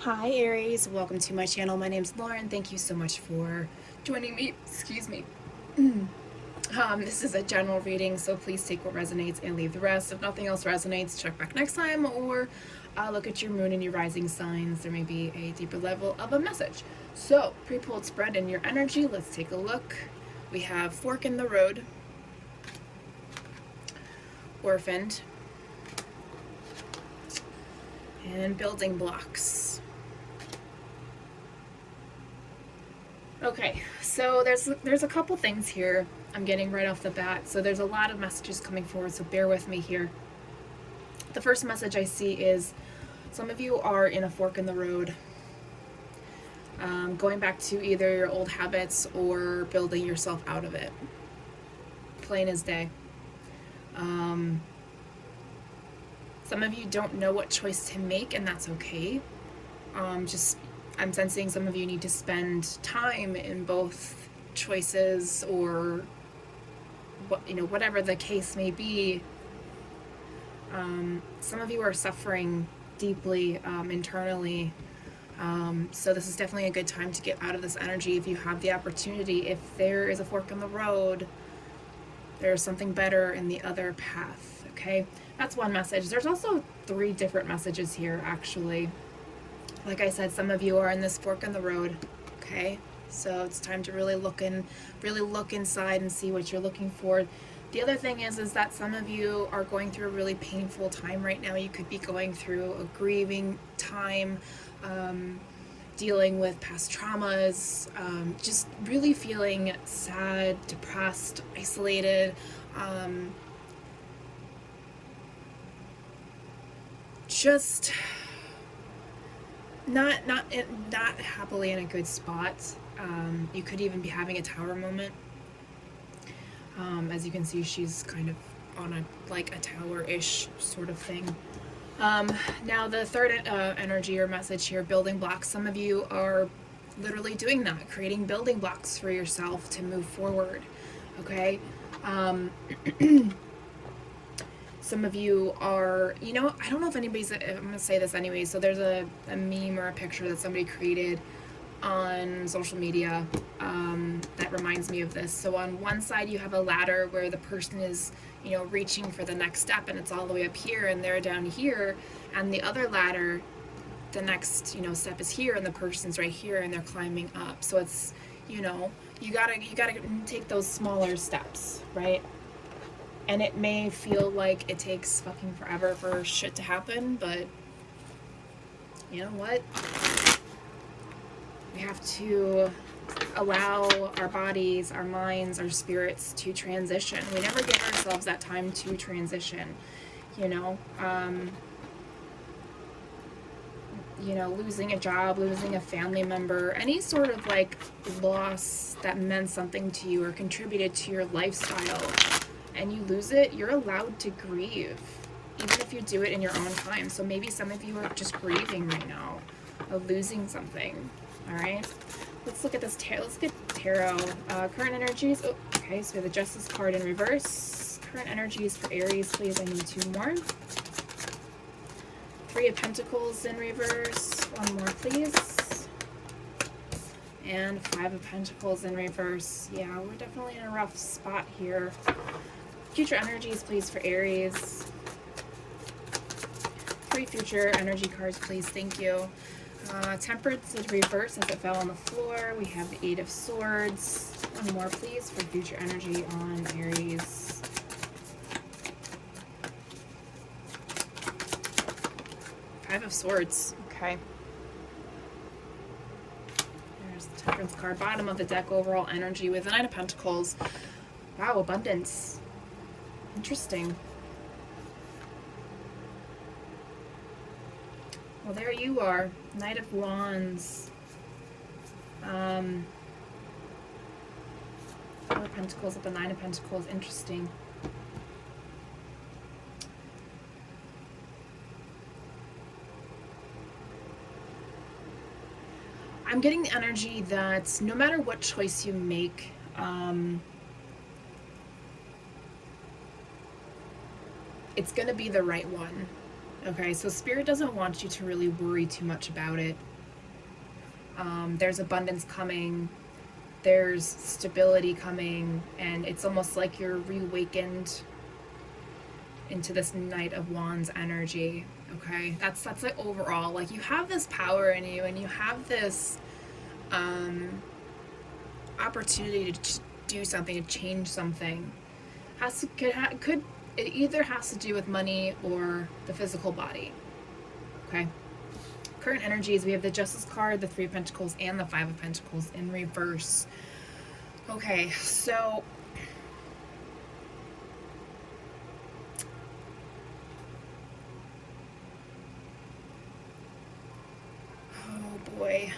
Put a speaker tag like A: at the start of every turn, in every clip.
A: Hi Aries, welcome to my channel. My name's Lauren. Thank you so much for joining me. Excuse me. This is a general reading, so please take what resonates and leave the rest. If nothing else resonates, check back next time or look at your moon and your rising signs. There may be a deeper level of a message. So, pre-pulled spread in your energy. Let's take a look. We have fork in the road, orphaned, and building blocks. Okay, so there's a couple things here I'm getting right off the bat. So there's a lot of messages coming forward, so bear with me here. The first message I see is some of you are in a fork in the road, going back to either your old habits or building yourself out of it. Plain as day. Some of you don't know what choice to make, and that's okay. I'm sensing some of you need to spend time in both choices, or whatever the case may be. Some of you are suffering deeply internally, so this is definitely a good time to get out of this energy if you have the opportunity. If there is a fork in the road, there's something better in the other path. Okay, that's one message. There's also 3 different messages here, actually. Like I said, some of you are in this fork in the road, okay? So it's time to really look inside and see what you're looking for. The other thing is that some of you are going through a really painful time right now. You could be going through a grieving time, dealing with past traumas, just really feeling sad, depressed, isolated, just not happily in a good spot. You could even be having a tower moment. As you can see, she's kind of on a tower-ish sort of thing. Now the third energy or message here, building blocks. Some of you are literally doing that, creating building blocks for yourself to move forward. Okay. Some of you are, I don't know if anybody's, I'm going to say this anyway. So there's a meme or a picture that somebody created on social media that reminds me of this. So on one side you have a ladder where the person is, reaching for the next step, and it's all the way up here and they're down here. And the other ladder, the next, step is here and the person's right here and they're climbing up. So it's, you gotta take those smaller steps, right? And it may feel like it takes fucking forever for shit to happen, but you know what? We have to allow our bodies, our minds, our spirits to transition. We never give ourselves that time to transition, losing a job, losing a family member, any sort of loss that meant something to you or contributed to your lifestyle, and you lose it, you're allowed to grieve, even if you do it in your own time. So maybe some of you are just grieving right now of losing something. All right, let's look at this tarot. Let's get tarot. Current energies. Oh, okay, so we have the Justice card in reverse. Current energies for Aries, please. I need 2 more. 3 of Pentacles in reverse. 1 more, please. And 5 of Pentacles in reverse. Yeah, we're definitely in a rough spot here. Future energies, please, for Aries. 3 future energy cards, please. Thank you. Temperance in reverse as it fell on the floor. We have the 8 of Swords. 1 more, please, for future energy on Aries. Five of Swords. Okay. There's the Temperance card. Bottom of the deck, overall energy with the 9 of Pentacles. Wow, abundance. Interesting. Well, there you are. Knight of Wands. 4 of Pentacles with the 9 of Pentacles. Interesting. I'm getting the energy that no matter what choice you make, it's going to be the right one. Okay, so Spirit doesn't want you to really worry too much about it. There's abundance coming, there's stability coming, and it's almost like you're reawakened into this Knight of Wands energy. Okay, that's like overall, like you have this power in you, and you have this opportunity to do something, to change something. Could it either has to do with money or the physical body. Okay. Current energies, we have the Justice card, the Three of Pentacles, and the Five of Pentacles in reverse. Okay, so oh boy.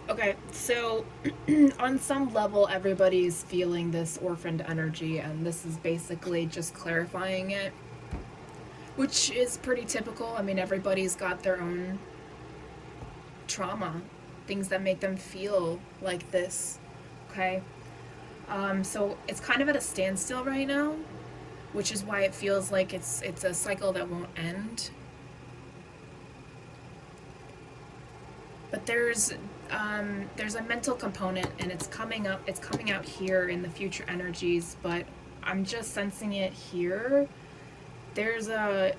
A: Okay, so on some level, everybody's feeling this orphaned energy, and this is basically just clarifying it, which is pretty typical. I mean, everybody's got their own trauma, things that make them feel like this. Okay, so it's kind of at a standstill right now, which is why it feels like it's a cycle that won't end. But there's a mental component, and it's coming out here in the future energies, but I'm just sensing it here. There's a,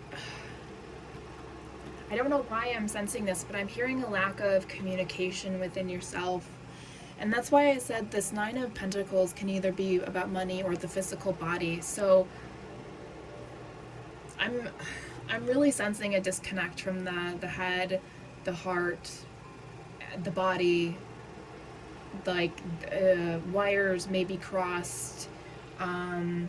A: I don't know why I'm sensing this, but I'm hearing a lack of communication within yourself. And that's why I said this Nine of Pentacles can either be about money or the physical body. So I'm really sensing a disconnect from the head, the heart, the body, like wires may be crossed. Some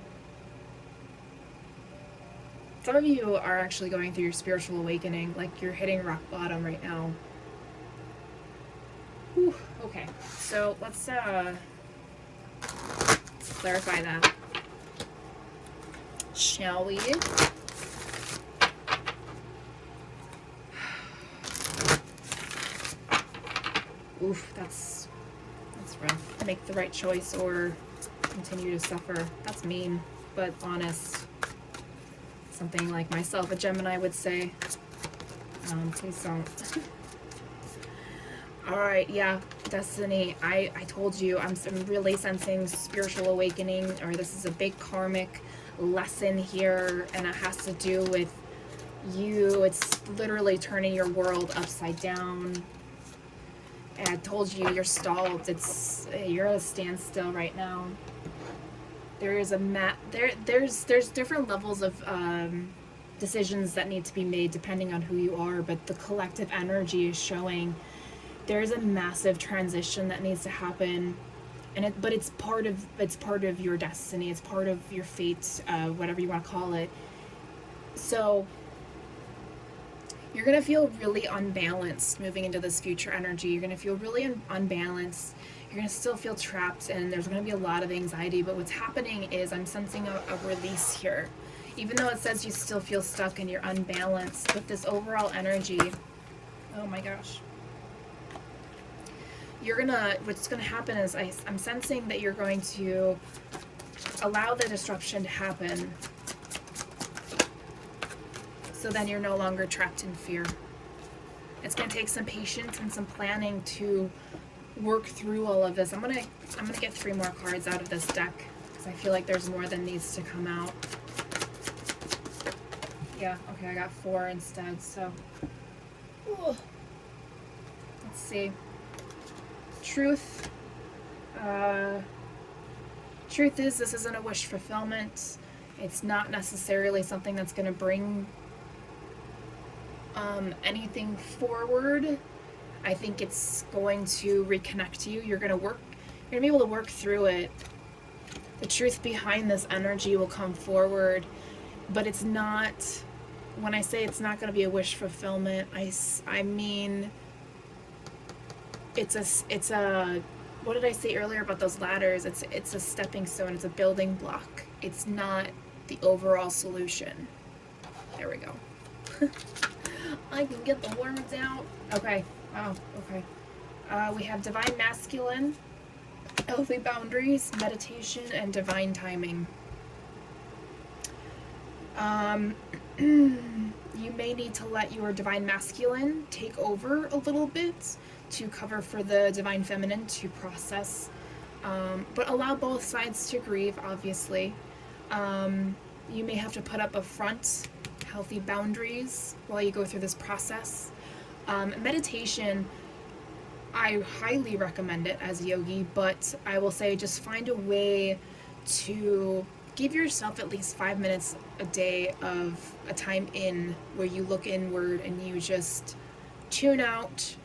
A: of you are actually going through your spiritual awakening, like you're hitting rock bottom right now. Whew, okay, so let's clarify that, shall we? Oof, that's rough. Make the right choice or continue to suffer. That's mean, but honest. Something like myself, a Gemini, would say. Please don't. Alright, yeah, Destiny, I told you, I'm really sensing spiritual awakening, or this is a big karmic lesson here, and it has to do with you. It's literally turning your world upside down. And I told you, you're stalled. You're at a standstill right now. There is there's different levels of decisions that need to be made depending on who you are, but the collective energy is showing there's a massive transition that needs to happen, and but it's part of your destiny. It's part of your fate, whatever you want to call it. So you're going to feel really unbalanced moving into this future energy. You're going to feel really unbalanced. You're going to still feel trapped, and there's going to be a lot of anxiety. But what's happening is I'm sensing a release here. Even though it says you still feel stuck and you're unbalanced, but this overall energy, oh my gosh. What's going to happen is I'm sensing that you're going to allow the disruption to happen, so then you're no longer trapped in fear. It's going to take some patience and some planning to work through all of this. I'm gonna get 3 more cards out of this deck because I feel like there's more than needs to come out. Yeah, okay, I got 4 instead, so. Ooh. Let's see. Truth. Truth is, this isn't a wish fulfillment. It's not necessarily something that's going to bring anything forward. I think it's going to reconnect you. You're going to be able to work through it. The truth behind this energy will come forward, but it's not, when I say it's not going to be a wish fulfillment, I mean, it's a, what did I say earlier about those ladders? It's a stepping stone. It's a building block. It's not the overall solution. There we go. I can get the words out. Okay. Oh, okay. We have Divine Masculine. Healthy boundaries, meditation, and divine timing. You may need to let your divine masculine take over a little bit to cover for the divine feminine to process. But allow both sides to grieve, obviously. You may have to put up a front, healthy boundaries while you go through this process. Meditation, I highly recommend it as a yogi, but I will say just find a way to give yourself at least 5 minutes a day of a time in where you look inward and you just tune out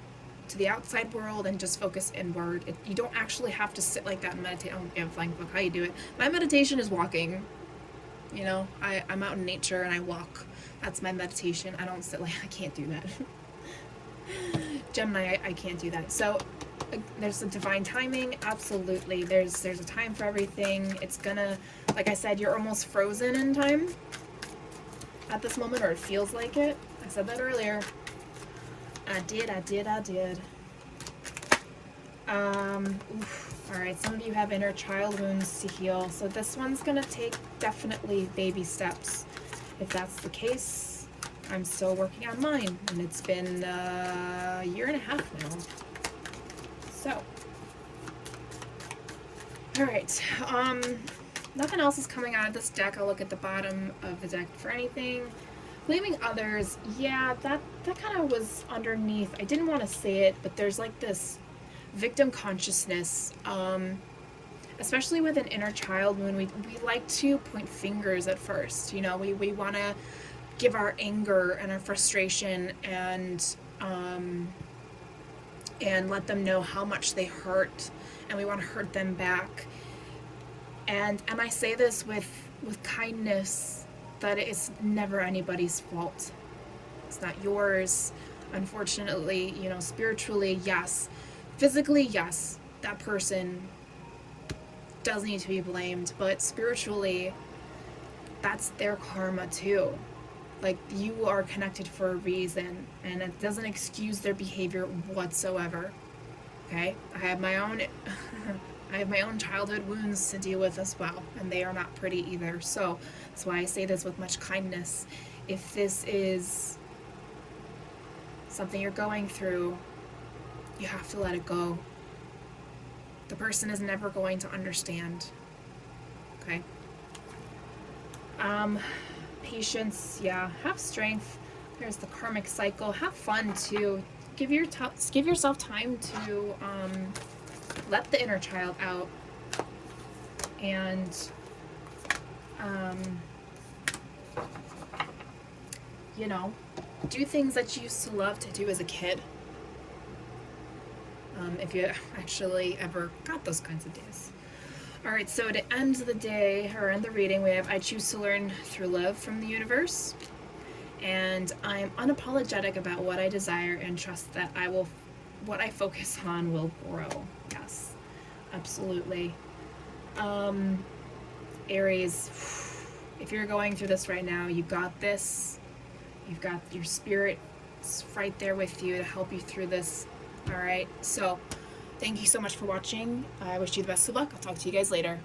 A: to the outside world and just focus inward. You don't actually have to sit like that and meditate. I don't give a flying fuck how you do it. My meditation is walking. You know, I'm out in nature and I walk. That's my meditation. I don't sit like, I can't do that. Gemini, I can't do that. So there's a divine timing, absolutely. There's a time for everything. It's gonna, like I said, you're almost frozen in time at this moment, or it feels like it. I said that earlier. I did. Alright, some of you have inner child wounds to heal, so this one's gonna take definitely baby steps. If that's the case, I'm still working on mine, and it's been a year and a half now. So, alright, nothing else is coming out of this deck. I'll look at the bottom of the deck for anything. Blaming others, yeah, that kind of was underneath. I didn't want to say it, but there's like this victim consciousness, especially with an inner child when we like to point fingers at first. You know, we want to give our anger and our frustration and let them know how much they hurt, and we want to hurt them back. And I say this with kindness, that it's never anybody's fault. It's not yours. Unfortunately, you know, spiritually, yes. Physically, yes, that person does need to be blamed, but spiritually, that's their karma too. Like, you are connected for a reason, and it doesn't excuse their behavior whatsoever. Okay? I have my own childhood wounds to deal with as well, and they are not pretty either. So that's why I say this with much kindness. If this is something you're going through, you have to let it go. The person is never going to understand. Okay? Patience, yeah. Have strength. There's the karmic cycle. Have fun too. Give yourself time to let the inner child out, and you know, do things that you used to love to do as a kid. If you actually ever got those kinds of days. Alright, so to end the day, or end the reading, we have I choose to learn through love from the universe. And I'm unapologetic about what I desire and trust that what I focus on will grow. Yes, absolutely. Aries, if you're going through this right now, you got this. You've got your spirit right there with you to help you through this. Alright, so thank you so much for watching. I wish you the best of luck. I'll talk to you guys later.